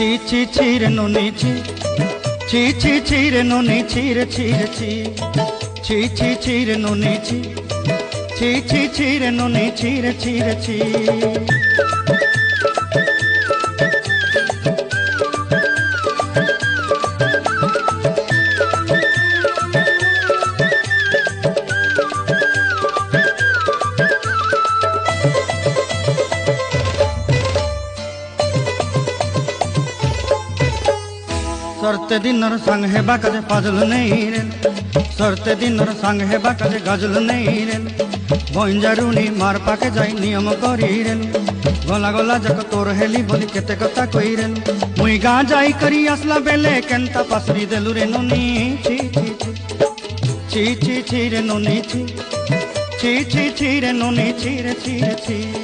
ছি ছি ছি রে নুনি ছি ছি ছি ছি রে নুনি ছি রে ছি রে ছি ছি ছি ছি রে নুনি ছি ছি ছি ছি রে নুনি ছি রে ছি রে ছি। सरते दिनर संग है बाकाजे पाजल नहीं रेल सरते दिनर संग है बाकाजे गजल नहीं रेल बंजारुनी मार पाके जाई नियम करी रेल गला गला जक तोर हेली बोली केते कथा कई रेल मुई गा जाई करी आसला बेले केंता पासरी देलु रे नुनी छी छी छी छी छी रे नुनी छी छी छी छी रे नुनी छी रे छी रे छी।